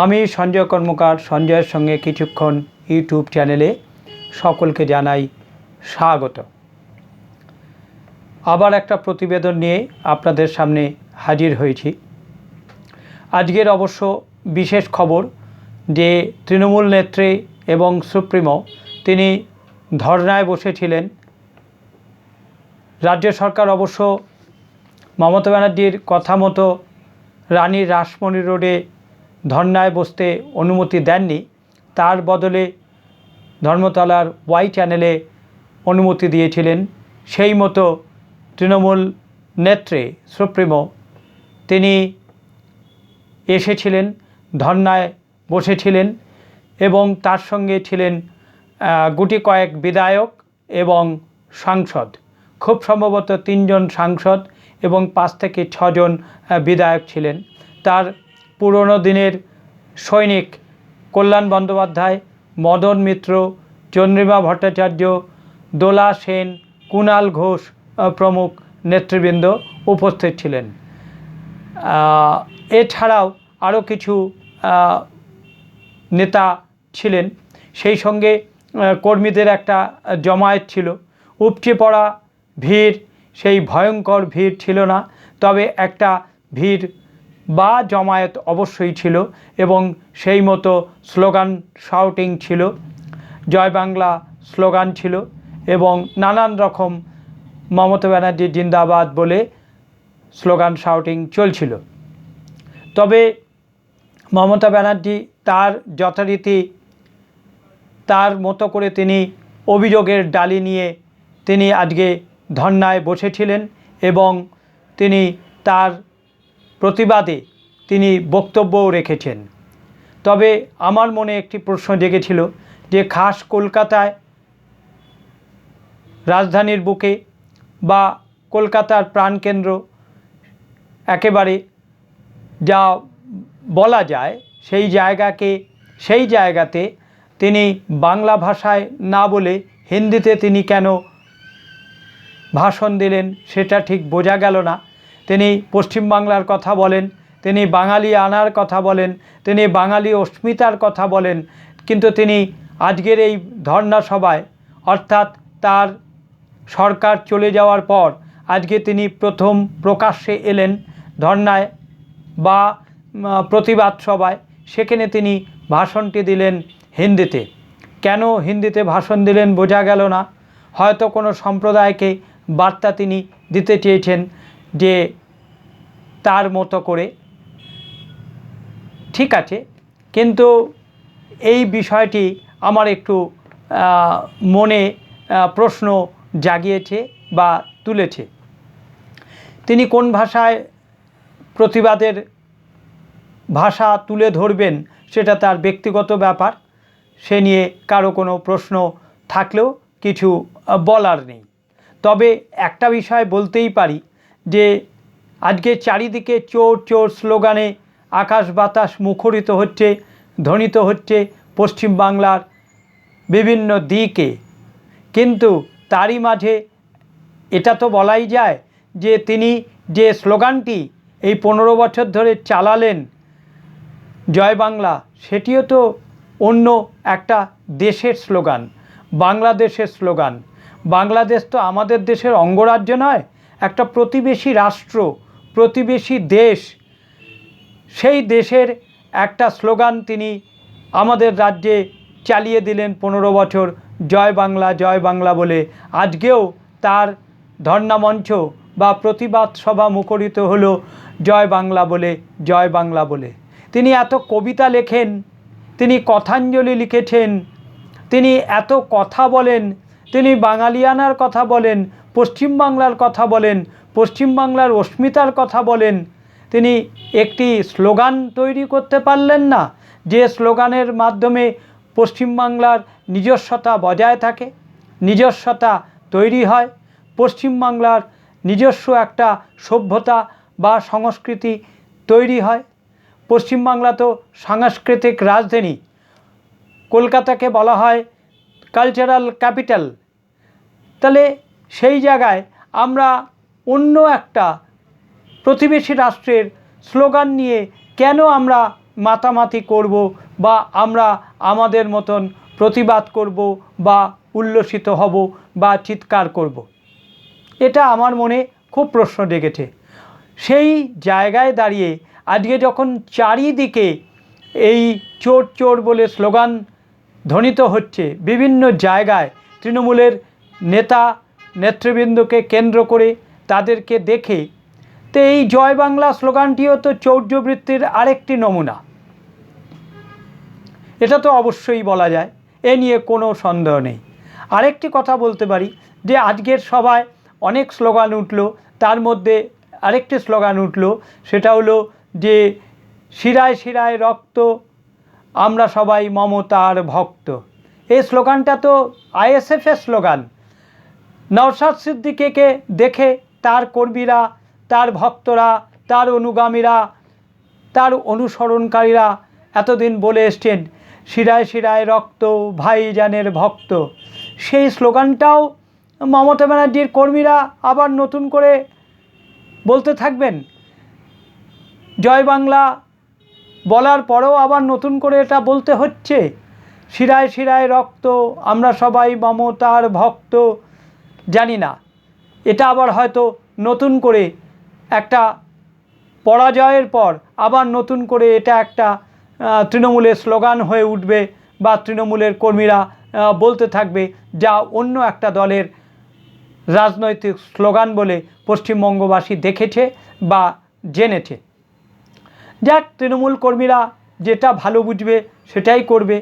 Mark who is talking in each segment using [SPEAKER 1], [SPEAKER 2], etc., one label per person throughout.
[SPEAKER 1] আমি সঞ্জয় কর্মকার সঞ্জয়ের সঙ্গে কিছুক্ষণ ইউটিউব চ্যানেলে সকলকে জানাই স্বাগত। আবার একটা প্রতিবেদন নিয়ে আপনাদের সামনে হাজির হয়েছি। আজকের অবশ্য বিশেষ খবর যে তৃণমূল নেত্রী এবং সুপ্রিমো তিনি ধর্নায় বসেছিলেন। রাজ্য সরকার অবশ্য মমতা ব্যানার্জির কথা মতো রানী রাসমণি রোডে ধর্নায় বসতে অনুমতি দেননি, তার বদলে ধর্মতলার ওয়াই চ্যানেলে অনুমতি দিয়েছিলেন। সেই মতো তৃণমূল নেত্রী সুপ্রিমো তিনি এসেছিলেন, ধর্নায় বসেছিলেন এবং তার সঙ্গে ছিলেন গুটি কয়েক বিধায়ক এবং সাংসদ, খুব সম্ভবত 3 জন সাংসদ এবং 5 থেকে 6 জন বিধায়ক ছিলেন। তার পুরনো দিনের সৈনিক কল্যাণ বন্দ্যোপাধ্যায়, মদন মিত্র, চন্দ্রিমা ভট্টাচার্য, দোলা সেন, কুণাল ঘোষ প্রমুখ নেতৃবৃন্দ উপস্থিত ছিলেন। এছাড়াও আরও কিছু নেতা ছিলেন। সেই সঙ্গে কর্মীদের একটা জমায়েত ছিল। উপচে পড়া ভিড়, সেই ভয়ঙ্কর ভিড় ছিল না, তবে একটা ভিড় বা জমায়েত অবশ্যই ছিল এবং সেই মতো স্লোগান শাউটিং ছিল, জয় বাংলা স্লোগান ছিল এবং নানান রকম মমতা ব্যানার্জি জিন্দাবাদ বলে স্লোগান শাউটিং চলছিল। তবে মমতা ব্যানার্জি তার যথারীতি তার মতো করে তিনি অভিযোগের ডালি নিয়ে তিনি আজকে ধর্নায় বসেছিলেন এবং তিনি তার প্রতিবাদে তিনি বক্তব্যও রেখেছেন। তবে আমার মনে একটি প্রশ্ন জেগেছিল যে খাস কলকাতায়, রাজধানীর বুকে বা কলকাতার প্রাণকেন্দ্র একেবারে যা বলা যায় সেই জায়গাতে তিনি বাংলা ভাষায় না বলে হিন্দিতে তিনি কেন ভাষণ দিলেন সেটা ঠিক বোঝা গেল না। তিনি পশ্চিমবাংলার কথা বলেন, তিনি বাঙালি আনার কথা বলেন, তিনি বাঙালি অস্মিতার কথা বলেন, কিন্তু তিনি আজকের এই ধর্না সভায় অর্থাৎ তার সরকার চলে যাওয়ার পর আজকে তিনি প্রথম প্রকাশ্যে এলেন ধর্নায় বা প্রতিবাদ সভায়, সেখানে তিনি ভাষণটি দিলেন হিন্দিতে। কেন হিন্দিতে ভাষণ দিলেন বোঝা গেল না। হয়তো কোনো সম্প্রদায়কে বার্তা তিনি দিতে চেয়েছেন যে তার মতো করে, ঠিক আছে, কিন্তু এই বিষয়টি আমার একটু মনে প্রশ্ন জাগিয়েছে বা তুলেছে। তিনি কোন ভাষায় প্রতিবাদের ভাষা তুলে ধরবেন সেটা তার ব্যক্তিগত ব্যাপার, সে নিয়ে কারো কোনো প্রশ্ন থাকলেও কিছু বলার নেই। তবে একটা বিষয় বলতেই পারি যে আজকে চারিদিকে চোর চোর স্লোগানে আকাশ বাতাস মুখরিত হচ্ছে, ধ্বনিত হচ্ছে পশ্চিমবাংলার বিভিন্ন দিকে, কিন্তু তারই মাঝে এটা তো বলাই যায় যে তিনি যে স্লোগানটি এই 15 বছর ধরে চালালেন জয় বাংলা, সেটিও তো অন্য একটা দেশের স্লোগান, বাংলাদেশের স্লোগান। বাংলাদেশ তো আমাদের দেশের অঙ্গরাজ্য নয়, একটা প্রতিবেশী রাষ্ট্র, প্রতিবেশী দেশ। সেই দেশের একটা স্লোগান তিনি আমাদের রাজ্যে চালিয়ে দিলেন 15 বছর, জয় বাংলা বলে। আজকেও তার ধর্না মঞ্চ বা প্রতিবাদ সভা মুখরিত হলো জয় বাংলা বলে। তিনি এত কবিতা লেখেন, তিনি কথাঞ্জলি লিখেছেন, তিনি এত কথা বলেন, তিনি বাঙালিয়ানার কথা বলেন, পশ্চিমবাংলার কথা বলেন, পশ্চিমবাংলার অস্মিতার কথা বলেন। তিনি একটি স্লোগান তৈরি করতে পারলেন না যে স্লোগানের মাধ্যমে পশ্চিমবাংলার নিজস্বতা বজায় থাকে, নিজস্বতা তৈরি হয়, পশ্চিমবাংলার নিজস্ব একটা সভ্যতা বা সংস্কৃতি তৈরি হয়। পশ্চিমবাংলা তো সাংস্কৃতিক রাজধানী, কলকাতাকে বলা হয় কালচারাল ক্যাপিটাল। তাহলে সেই জায়গায় আমরা অন্য একটা প্রতিবেশী রাষ্ট্রের স্লোগান নিয়ে কেন আমরা মাতামাতি করব বা আমরা আমাদের মতন প্রতিবাদ করব বা উল্লসিত হব বা চিৎকার করব? এটা আমার মনে খুব প্রশ্ন জেগেছে। সেই জায়গায় দাঁড়িয়ে আজকে যখন চারিদিকে এই চোর চোর বলে স্লোগান ধ্বনিত হচ্ছে বিভিন্ন জায়গায়, তৃণমূলের নেতা নেতৃবৃন্দকে কেন্দ্র করে তাদেরকে দেখে, তো এই জয় বাংলা স্লোগানটিও তো চৌর্যবৃত্তির আরেকটি নমুনা, এটা তো অবশ্যই বলা যায়, এ নিয়ে কোনো সন্দেহ নেই। আরেকটি কথা বলতে পারি যে আজকের সভায় অনেক স্লোগান উঠল, তার মধ্যে আরেকটি স্লোগান উঠল, সেটা হলো যে শিরায় শিরায় রক্ত, আমরা সবাই মমতার ভক্ত। এই স্লোগানটা তো আইএসএফের স্লোগান। নওশাদ সিদ্দিকীকে দেখে তার কর্মীরা, তার ভক্তরা, তার অনুগামীরা, তার অনুসরণকারীরা এতদিন বলে এসছেন শিরায় শিরায় রক্ত, ভাইজানের ভক্ত। সেই স্লোগানটাও মমতা ব্যানার্জির কর্মীরা আবার নতুন করে বলতে থাকবেন। জয় বাংলা বলার পরেও আবার নতুন করে এটা বলতে হচ্ছে, শিরায় শিরায় রক্ত, আমরা সবাই মমতার ভক্ত। জানি না, এটা আবার হয়তো নতুন করে একটা পরাজয়ের পর আবার নতুন করে এটা একটা তৃণমূলের স্লোগান হয়ে উঠবে বা তৃণমূলের কর্মীরা বলতে থাকবে, যা অন্য একটা দলের রাজনৈতিক স্লোগান বলে পশ্চিমবঙ্গবাসী দেখেছে বা জেনেছে। যাক, তৃণমূল কর্মীরা যেটা ভালো বুঝবে সেটাই করবে।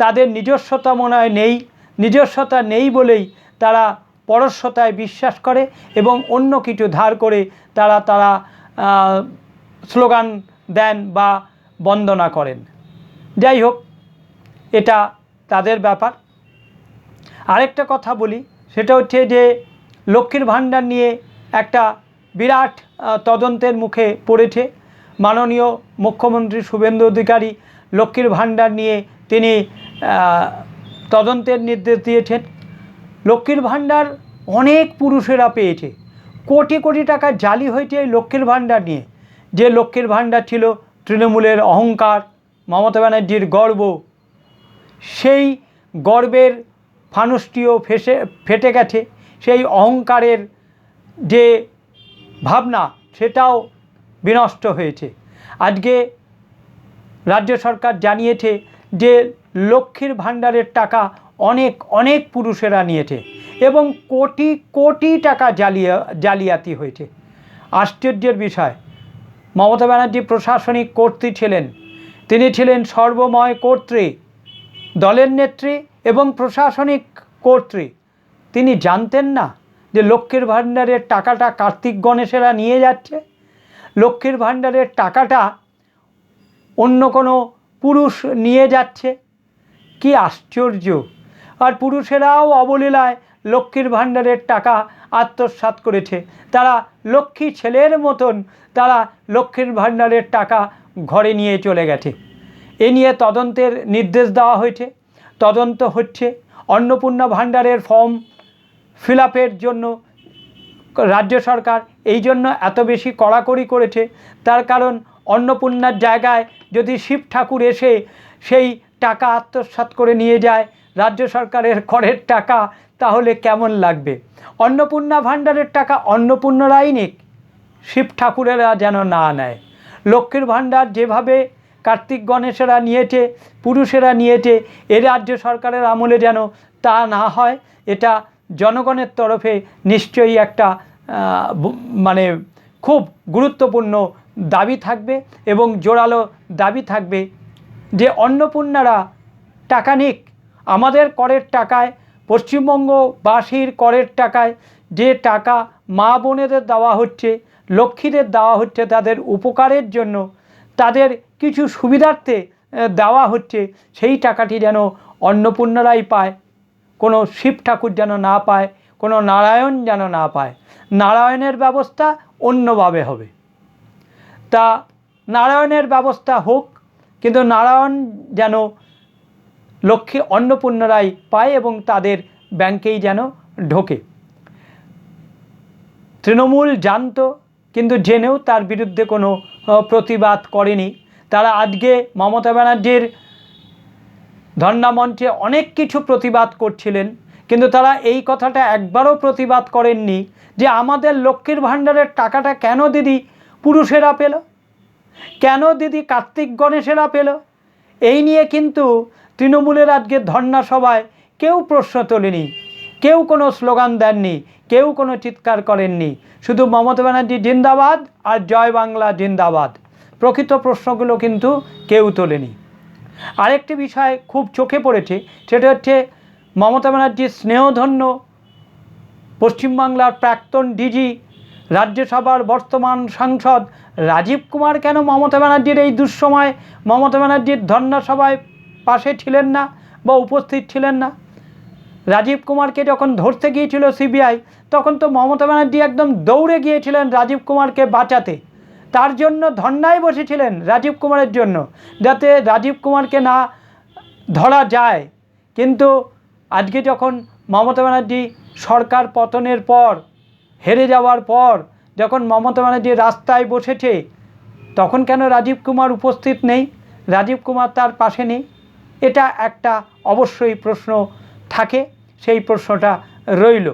[SPEAKER 1] তাদের নিজস্বতা মনে হয় নেই, নিজস্বতা নেই বলেই তারা পরস্বতায় বিশ্বাস করে এবং অন্য কিছু ধার করে তারা স্লোগান দেন বা বন্দনা করেন। যাই হোক, এটা তাদের ব্যাপার। আরেকটা কথা বলি, সেটা হচ্ছে যে লক্ষ্মীর ভাণ্ডার নিয়ে একটা বিরাট তদন্তের মুখে পড়েছে। মাননীয় মুখ্যমন্ত্রী শুভেন্দু অধিকারী লক্ষ্মীর ভাণ্ডার নিয়ে তিনি তদন্তের নির্দেশ দিয়েছেন। লক্ষ্মীর ভাণ্ডার অনেক পুরুষেরা পেয়েছে, কোটি কোটি টাকা জালি হয়েছে এই লক্ষ্মীর ভাণ্ডার নিয়ে। যে লক্ষ্মীর ভাণ্ডার ছিল তৃণমূলের অহংকার, মমতা ব্যানার্জির গর্ব, সেই গর্বের ফানুসটিও ফেটে গেছে। সেই অহংকারের যে ভাবনা সেটাও বিনষ্ট হয়েছে। আজকে রাজ্য সরকার জানিয়েছে যে লক্ষ্মীর ভাণ্ডারের টাকা অনেক অনেক পুরুষেরা নিয়েছে এবং কোটি কোটি টাকা জালিয়াতি হয়েছে। আশ্চর্যের বিষয়, মমতা ব্যানার্জি প্রশাসনিক কর্ত্রী ছিলেন, তিনি ছিলেন সর্বময় কর্ত্রী, দলের নেত্রী এবং প্রশাসনিক কর্ত্রী। তিনি জানতেন না যে লক্ষ্মীর ভাণ্ডারের টাকাটা কার্তিক গণেশেরা নিয়ে যাচ্ছে, লক্ষ্মীর ভাণ্ডারের টাকাটা অন্য কোনো পুরুষ নিয়ে যাচ্ছে? কি আশ্চর্য! আর পুরুষেরাও অবলীলায় লক্ষ্মীর ভাণ্ডারের টাকা আত্মসাৎ করেছে। তারা লক্ষ্মী ছেলের মতন তারা লক্ষ্মীর ভাণ্ডারের টাকা ঘরে নিয়ে চলে গেছে। এ নিয়ে তদন্তের নির্দেশ দেওয়া হয়েছে, তদন্ত হচ্ছে। অন্নপূর্ণা ভাণ্ডারের ফর্ম ফিল আপের জন্য রাজ্য সরকার এই জন্য এত বেশি কড়াকড়ি করেছে, তার কারণ অন্নপূর্ণার জায়গায় যদি শিব ঠাকুর এসে সেই টাকা আত্মসাৎ করে নিয়ে যায় রাজ্য সরকারের করের টাকা, তাহলে কেমন লাগবে? অন্নপূর্ণা ভাণ্ডারের টাকা অন্নপূর্ণারাই নিক, শিব ঠাকুরেরা যেন না নেয়। লক্ষ্মীর ভাণ্ডার যেভাবে কার্তিক গণেশেরা নিয়েছে, পুরুষেরা নিয়েছে, এ রাজ্য সরকারের আমলে যেন তা না হয়, এটা জনগণের তরফে নিশ্চয়ই একটা মানে খুব গুরুত্বপূর্ণ দাবি থাকবে এবং জোরালো দাবি থাকবে যে অন্নপূর্ণারা টাকা নিক। আমাদের করের টাকায়, পশ্চিমবঙ্গবাসীর করের টাকায় যে টাকা মা বোনেদের দেওয়া হচ্ছে, লক্ষ্মীদের দেওয়া হচ্ছে তাদের উপকারের জন্য, তাদের কিছু সুবিধার্থে দেওয়া হচ্ছে, সেই টাকাটি যেন অন্নপূর্ণারাই পায়, কোনো শিব ঠাকুর যেন না পায়, কোনো নারায়ণ যেন না পায়। নারায়ণের ব্যবস্থা অন্যভাবে হবে, তা নারায়ণের ব্যবস্থা হোক, কিন্তু নারায়ণ যেন লক্ষ্মী অন্নপূর্ণারাই পায় এবং তাদের ব্যাংকেই যেন ঢোকে। তৃণমূল জানতো, কিন্তু জেনেও তার বিরুদ্ধে কোনো প্রতিবাদ করেনি। তারা আজকে মমতা ব্যানার্জির ধর্ণা মঞ্চে অনেক কিছু প্রতিবাদ করছিলেন, কিন্তু তারা এই কথাটা একবারও প্রতিবাদ করেননি যে আমাদের লক্ষ্মীর ভাণ্ডারের টাকাটা কেন দিদি পুরুষেরা পেল, কেন দিদি কার্তিক গণেশেরা পেল। এই নিয়ে কিন্তু তৃণমূলের আজকে ধর্ণা সভায় কেউ প্রশ্ন তোলেনি, কেউ কোনো স্লোগান দেননি, কেউ কোনো চিৎকার করেননি। শুধু মমতা ব্যানার্জি জিন্দাবাদ আর জয় বাংলা জিন্দাবাদ, প্রকৃত প্রশ্নগুলো কিন্তু কেউ তোলেনি। আরেকটি বিষয় খুব চোখে পড়েছে, সেটা হচ্ছে মমতা ব্যানার্জির স্নেহধন্য পশ্চিমবাংলার প্রাক্তন ডিজি, রাজ্যসভার বর্তমান সাংসদ রাজীব কুমার কেন মমতা ব্যানার্জির এই দুঃসময় মমতা ব্যানার্জির ধর্ণা সভায় পাশে ছিলেন না বা উপস্থিত ছিলেন না। রাজীব কুমারকে যখন ধরতে গিয়েছিল সিবিআই, তখন তো মমতা ব্যানার্জি একদম দৌড়ে গিয়েছিলেন রাজীব কুমারকে বাঁচাতে, তার জন্য ধর্ণায় বসেছিলেন রাজীব কুমারের জন্য, যাতে রাজীব কুমারকে না ধরা যায়। কিন্তু আজকে যখন মমতা ব্যানার্জি সরকার পতনের পর, হেরে যাওয়ার পর যখন মমতা ব্যানার্জি রাস্তায় বসেছে, তখন কেন রাজীব কুমার উপস্থিত নেই, রাজীব কুমার তার পাশে নেই? এটা একটা অবশ্যই প্রশ্ন থাকে, সেই প্রশ্নটা রইল।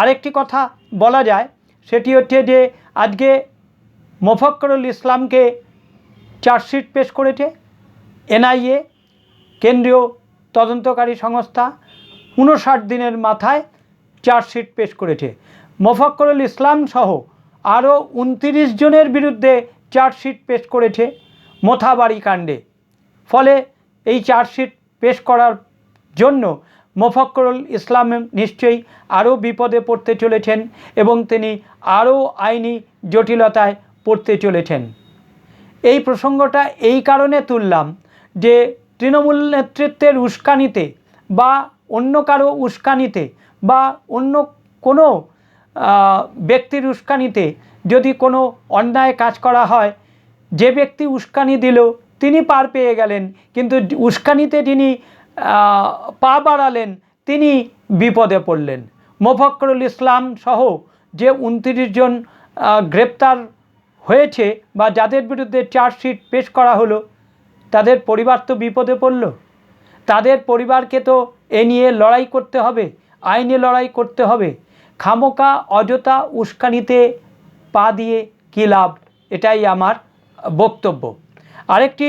[SPEAKER 1] আরেকটি কথা বলা যায়, সেটি হচ্ছে যে আজকে মোফাক্করুল ইসলামকে চার্জশিট পেশ করেছে এনআইএ, কেন্দ্রীয় তদন্তকারী সংস্থা। 59 দিনের মাথায় চার্জশিট পেশ করেছে। মোফাক্করুল ইসলাম সহ আরও 29 জনের বিরুদ্ধে চার্জশিট পেশ করেছে মোথাবাড়ি কাণ্ডে। ফলে এই চার্জশিট পেশ করার জন্য মোফাক্করুল ইসলাম নিশ্চয়ই আরও বিপদে পড়তে চলেছেন এবং তিনি আরও আইনি জটিলতায় পড়তে চলেছেন। এই প্রসঙ্গটা এই কারণে তুললাম যে তৃণমূল নেতৃত্বের উস্কানিতে বা অন্য কারো উস্কানিতে বা অন্য কোনো ব্যক্তির উস্কানিতে যদি কোনো অন্যায় কাজ করা হয়, যে ব্যক্তি উস্কানি দিল তিনি পার পেয়ে গেলেন, কিন্তু উস্কানিতে যিনি পা বাড়ালেন তিনি বিপদে পড়লেন। মোফাক্করুল ইসলাম সহ যে 29 জন গ্রেপ্তার হয়েছে বা যাদের বিরুদ্ধে চার্জশিট পেশ করা হলো, তাদের পরিবার তো বিপদে পড়ল। তাদের পরিবারকে তো এ নিয়ে লড়াই করতে হবে, আইনে লড়াই করতে হবে। খামোকা অযথা উস্কানিতে পা দিয়ে কী লাভ, এটাই আমার বক্তব্য। আরেকটি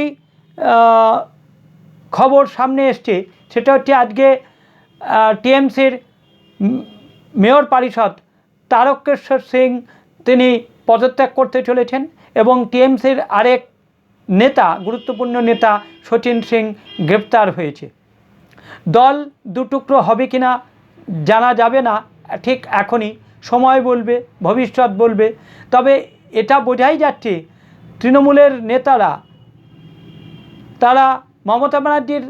[SPEAKER 1] খবর সামনে এসছে, সেটা হচ্ছে আজকে টিএমসির মেয়র পরিষদ তারকেশ্বর সিং তিনি পদত্যাগ করতে চলেছেন এবং টিএমসির আরেক নেতা, গুরুত্বপূর্ণ নেতা সচিন সিং গ্রেপ্তার হয়েছে। দল দুটুকরো হবে কিনা জানা যাবে না ঠিক এখনই, সময় বলবে, ভবিষ্যৎ বলবে। তবে এটা বোঝাই যাচ্ছে তৃণমূলের নেতারা তারা মমতা ব্যানার্জির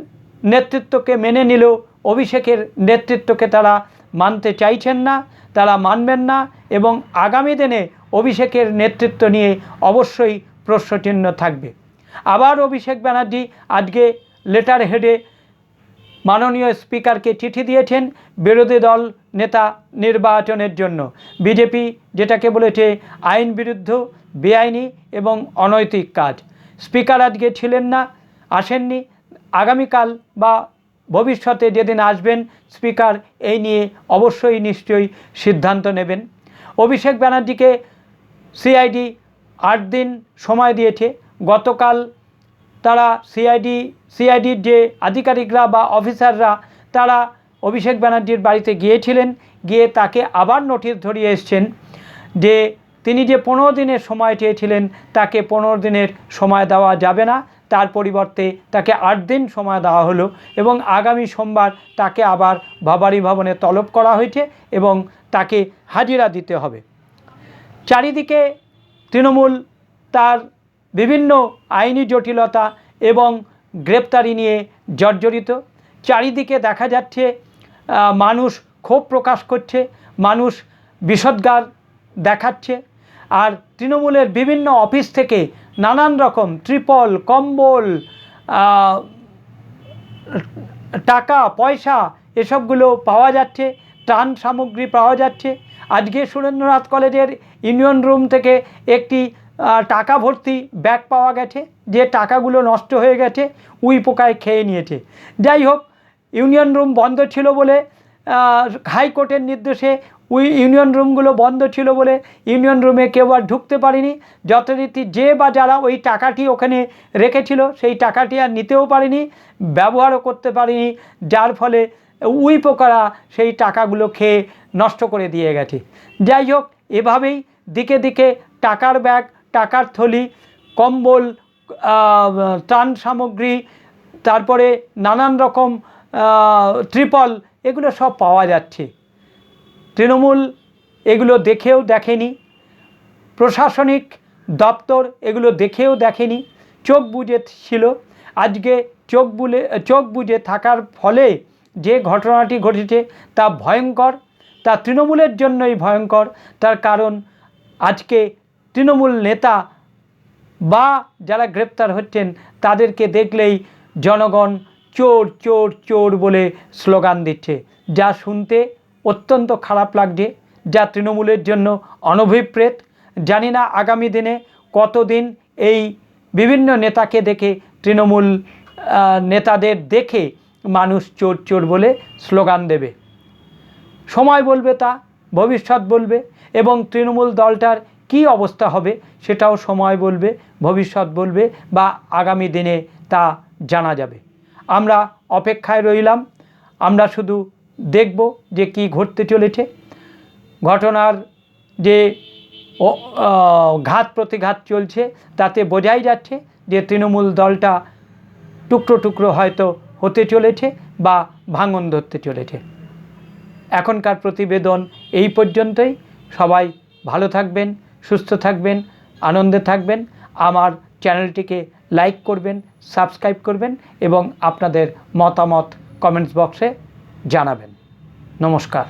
[SPEAKER 1] নেতৃত্বকে মেনে নিলেও অভিষেকের নেতৃত্বকে তারা মানতে চাইছেন না, তারা মানবেন না এবং আগামী দিনে অভিষেকের নেতৃত্ব নিয়ে অবশ্যই প্রশ্নচিহ্ন থাকবে। আবার অভিষেক ব্যানার্জি আজকে লেটার হেডে মাননীয় স্পিকারকে চিঠি দিয়েছেন বিরোধী দল নেতা নির্বাচনের জন্য। বিজেপি যেটাকে বলেছে আইন বিরুদ্ধ, বেআইনি এবং অনৈতিক কাজ। স্পিকার আজকে ছিলেন না, আসেননি। আগামীকাল বা ভবিষ্যতে যেদিন আসবেন স্পিকার এই নিয়ে অবশ্যই নিশ্চয়ই সিদ্ধান্ত নেবেন। অভিষেক ব্যানার্জিকে সিআইডি 8 দিন সময় দিয়েছে। গতকাল তারা সিআইডির যে আধিকারিকরা বা অফিসাররা তারা অভিষেক ব্যানার্জির বাড়িতে গিয়েছিলেন, গিয়ে তাকে আবার নোটিশ ধরিয়ে এসছেন যে তিনি যে 15 দিনের সময় চেয়েছিলেন তাকে 15 দিনের সময় দেওয়া যাবে না, তার পরিবর্তে তাকে 8 দিন সময় দেওয়া হলো এবং আগামী সোমবার তাকে আবার বাবারি ভবনে তলব করা হয়েছে এবং তাকে হাজিরা দিতে হবে। চারিদিকে তৃণমূল তার বিভিন্ন আইনি জটিলতা এবং গ্রেপ্তারি নিয়ে জর্জরিত। চারিদিকে দেখা যাচ্ছে মানুষ ক্ষোভ প্রকাশ করছে, মানুষ বিষোদ্গার দেখাচ্ছে। আর তৃণমূলের বিভিন্ন অফিস থেকে নানান রকম ত্রিপল, কম্বল, টাকা পয়সা এসবগুলো পাওয়া যাচ্ছে, ত্রাণ সামগ্রী পাওয়া যাচ্ছে। আজকে সুরেন্দ্রনাথ কলেজের ইউনিয়ন রুম থেকে একটি টাকা ভর্তি ব্যাগ পাওয়া গেছে, যে টাকাগুলো নষ্ট হয়ে গেছে, উই পোকায় খেয়ে নিয়েছে। যাই হোক, ইউনিয়ন রুম বন্ধ ছিল বলে, হাইকোর্টের নির্দেশে ইউনিয়ন রুমগুলো বন্ধ ছিল বলে ইউনিয়ন রুমে কেউ আর ঢুকতে পারেনি। যথারীতি যে বা যারা ওই টাকাটি ওখানে রেখেছিল সেই টাকাটি আর নিতেও পারেনি, ব্যবহারও করতে পারেনি, যার ফলে উই পোকারা সেই টাকাগুলো খেয়ে নষ্ট করে দিয়ে গেছে। যাই হোক, এভাবেই দিকে দিকে টাকার ব্যাগ, টাকার থলি, কম্বল, ত্রাণ সামগ্রী, তারপরে নানান রকম ত্রিপল, এগুলো সব পাওয়া যাচ্ছে। তৃণমূল এগুলো দেখেও দেখেনি, প্রশাসনিক দপ্তর এগুলো দেখেও দেখেনি, চোখ বুজে ছিল। আজকে চোখ বুজে থাকার ফলে যে ঘটনাটি ঘটেছে তা ভয়ঙ্কর, তা তৃণমূলের জন্যই ভয়ঙ্কর। তার কারণ আজকে তৃণমূল নেতা বা যারা গ্রেপ্তার হচ্ছেন তাদেরকে দেখলেই জনগণ চোর চোর চোর বলে স্লোগান দিচ্ছে, যা শুনতে অত্যন্ত খারাপ লাগছে, যা তৃণমূলের জন্য অনভিপ্রেত। জানি না আগামী দিনে কতদিন এই বিভিন্ন নেতাকে দেখে, তৃণমূল নেতাদের দেখে মানুষ চোর চোর বলে স্লোগান দেবে। সময় বলবে, তা ভবিষ্যৎ বলবে, এবং তৃণমূল দলটার কি অবস্থা হবে সেটাও সময় বলবে, ভবিষ্যৎ বলবে, বা আগামী দিনে তা জানা যাবে। আমরা অপেক্ষায় রইলাম, আমরা শুধু দেখব যে কি ঘটতে চলেছে। ঘটনার যে ঘাত প্রতিঘাত চলছে তাতে বোঝাই যাচ্ছে যে তৃণমূল দলটা টুকরো টুকরো হয়তো হতে চলেছে বা ভাঙন ধরতে চলেছে। এখনকার প্রতিবেদন এই পর্যন্তই। সবাই ভালো থাকবেন, সুস্থ থাকবেন, আনন্দে থাকবেন। আমার চ্যানেলটিকে লাইক করবেন, সাবস্ক্রাইব করবেন এবং আপনাদের মতামত কমেন্টস বক্সে জানাবেন। নমস্কার।